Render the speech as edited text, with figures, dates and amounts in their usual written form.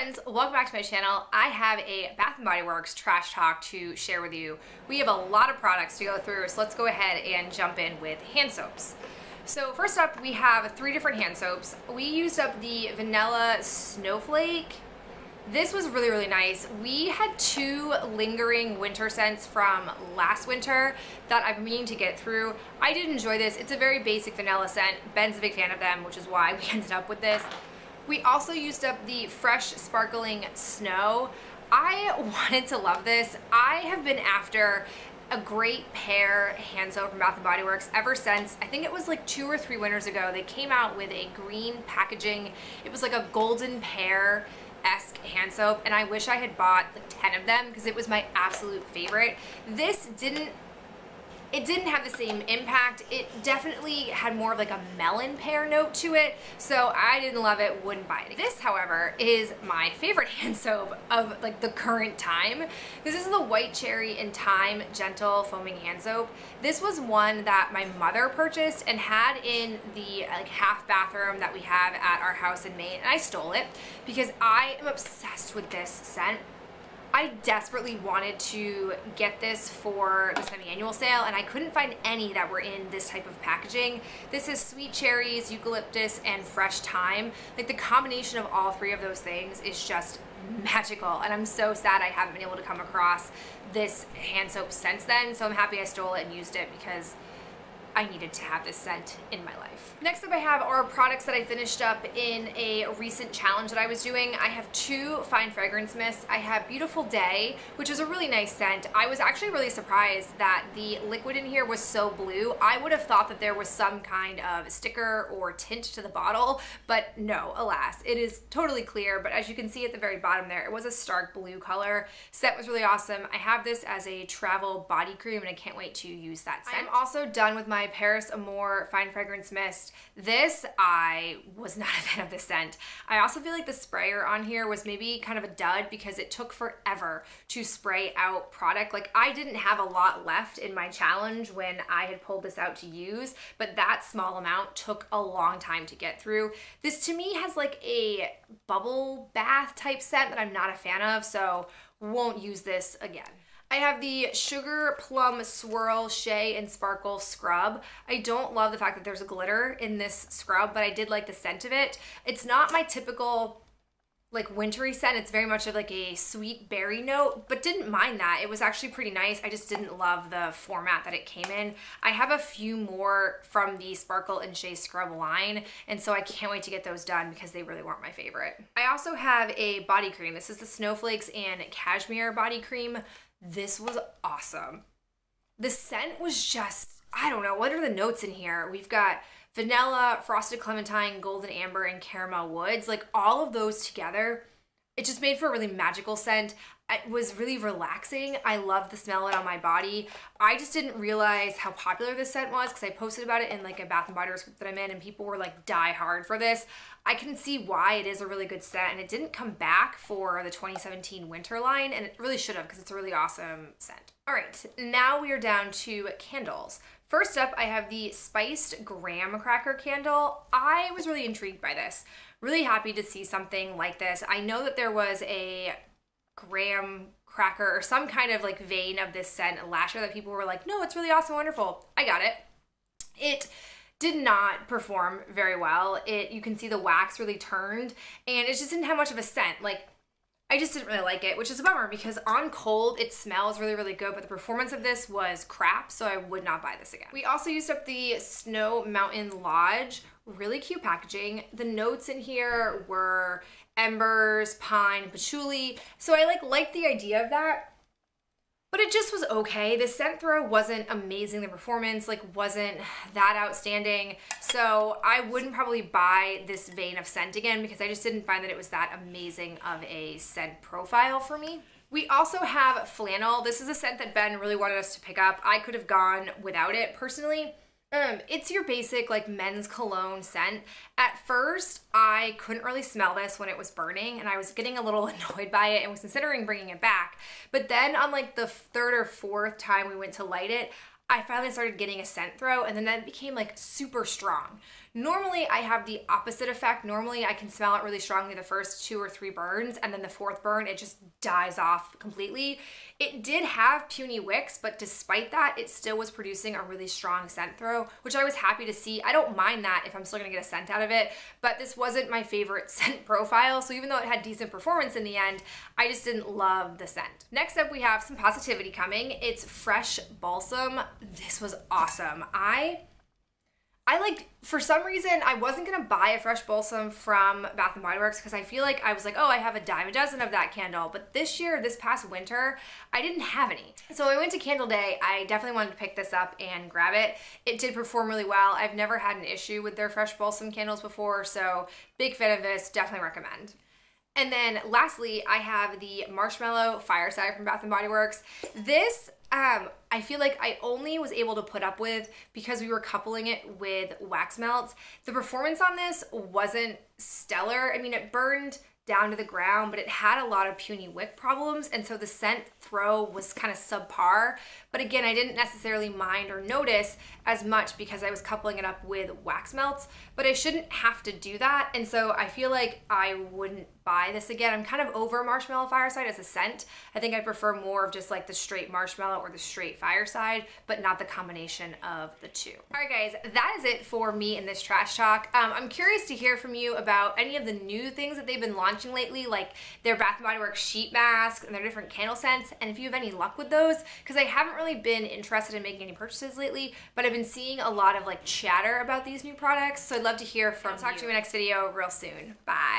friends, welcome back to my channel. I have a Bath & Body Works trash talk to share with you. We have a lot of products to go through, so let's go ahead and jump in with hand soaps. So first up, we have 3 different hand soaps. We used up the Vanilla Snowflake. This was really, really nice. We had 2 lingering winter scents from last winter that I've been meaning to get through. I did enjoy this. It's a very basic vanilla scent. Ben's a big fan of them, which is why we ended up with this. We also used up the Fresh Sparkling Snow. I wanted to love this. I have been after a great pear hand soap from Bath & Body Works ever since, I think it was like 2 or 3 winters ago. They came out with a green packaging. It was like a golden pear-esque hand soap, and I wish I had bought like 10 of them because it was my absolute favorite. This didn't have the same impact. It definitely had more of like a melon pear note to it, so I didn't love it, wouldn't buy it. This, however, is my favorite hand soap of like the current time. This is the White Cherry and Thyme Gentle Foaming Hand Soap. This was one that my mother purchased and had in the like half bathroom that we have at our house in Maine, and I stole it because I am obsessed with this scent. I desperately wanted to get this for the semi-annual sale, and I couldn't find any that were in this type of packaging. This is sweet cherries, eucalyptus, and fresh thyme. Like the combination of all 3 of those things is just magical, and I'm so sad I haven't been able to come across this hand soap since then, so I'm happy I stole it and used it because I needed to have this scent in my life. Next up, I have our products that I finished up in a recent challenge that I was doing. I have 2 fine fragrance mists. I have Beautiful Day, which is a really nice scent. I was actually really surprised that the liquid in here was so blue. I would have thought that there was some kind of sticker or tint to the bottle, but no, alas, it is totally clear. But as you can see at the very bottom there, it was a stark blue color. Scent was really awesome. I have this as a travel body cream, and I can't wait to use that scent. I'm also done with my Paris Amour Fine Fragrance Mist. This, I was not a fan of this scent. I also feel like the sprayer on here was maybe kind of a dud because it took forever to spray out product. Like I didn't have a lot left in my challenge when I had pulled this out to use, but that small amount took a long time to get through. This to me has like a bubble bath type scent that I'm not a fan of, so won't use this again. I have the Sugar Plum Swirl Shea and Sparkle Scrub. I don't love the fact that there's a glitter in this scrub, but I did like the scent of it. It's not my typical like wintry scent. It's very much of like a sweet berry note, but didn't mind that. It was actually pretty nice. I just didn't love the format that it came in. I have a few more from the Sparkle and Shea Scrub line, and so I can't wait to get those done because they really weren't my favorite. I also have a body cream. This is the Snowflakes and Cashmere body cream. This was awesome. The scent was just, I don't know, what are the notes in here? We've got vanilla, frosted clementine, golden amber, and caramel woods. Like all of those together, it just made for a really magical scent. It was really relaxing. I loved the smell of it on my body. I just didn't realize how popular this scent was because I posted about it in like a Bath & Body Works group that I'm in, and people were like die hard for this. I can see why it is a really good scent, and it didn't come back for the 2017 winter line, and it really should have because it's a really awesome scent. All right, now we are down to candles. First up, I have the Spiced Graham Cracker candle. I was really intrigued by this. Really happy to see something like this. I know that there was a graham cracker or some kind of like vein of this scent last year that people were like, no, it's really awesome, wonderful. I got it. It did not perform very well. You can see the wax really turned, and it just didn't have much of a scent. Like, I just didn't really like it, which is a bummer because on cold, it smells really, really good, but the performance of this was crap, so I would not buy this again. We also used up the Snow Mountain Lodge. Really cute packaging. The notes in here were embers, pine, and patchouli, so I liked the idea of that, but it just was okay. The scent throw wasn't amazing. The performance wasn't that outstanding, so I wouldn't probably buy this vein of scent again because I just didn't find that it was that amazing of a scent profile for me. We also have Flannel. This is a scent that Ben really wanted us to pick up. I could have gone without it personally. It's your basic men's cologne scent. At first, I couldn't really smell this when it was burning, and I was getting a little annoyed by it and was considering bringing it back. But then on the 3rd or 4th time we went to light it, I finally started getting a scent throw, and then that became super strong. Normally I have the opposite effect. Normally I can smell it really strongly the first 2 or 3 burns, and then the 4th burn, it just dies off completely. It did have puny wicks, but despite that, it still was producing a really strong scent throw, which I was happy to see. I don't mind that if I'm still gonna get a scent out of it, but this wasn't my favorite scent profile, so even though it had decent performance in the end, I just didn't love the scent. Next up, we have some positivity coming. It's Fresh Balsam. This was awesome. I like, for some reason, I wasn't gonna buy a Fresh Balsam from Bath & Body Works because I feel like I was like, oh, I have a dime a dozen of that candle. But this year, this past winter, I didn't have any. So I went to Candle Day. I definitely wanted to pick this up and grab it. It did perform really well. I've never had an issue with their Fresh Balsam candles before, so big fan of this, definitely recommend. And then lastly, I have the Marshmallow Fireside from Bath & Body Works. This, I feel like I only was able to put up with because we were coupling it with wax melts. The performance on this wasn't stellar. I mean, it burned down to the ground, but it had a lot of puny wick problems, and so the scent throw was kind of subpar. But again, I didn't necessarily mind or notice as much because I was coupling it up with wax melts, but I shouldn't have to do that, and so I feel like I wouldn't buy this again. I'm kind of over Marshmallow Fireside as a scent. I think I prefer more of just like the straight marshmallow or the straight fireside, but not the combination of the two. All right, guys, that is it for me in this trash talk. I'm curious to hear from you about any of the new things that they've been launching lately, like their Bath & Body Works sheet mask and their different candle scents, and if you have any luck with those, because I haven't really been interested in making any purchases lately, but I've been seeing a lot of like chatter about these new products, so I'd love to hear from you. I'll talk to you in my next video real soon. Bye.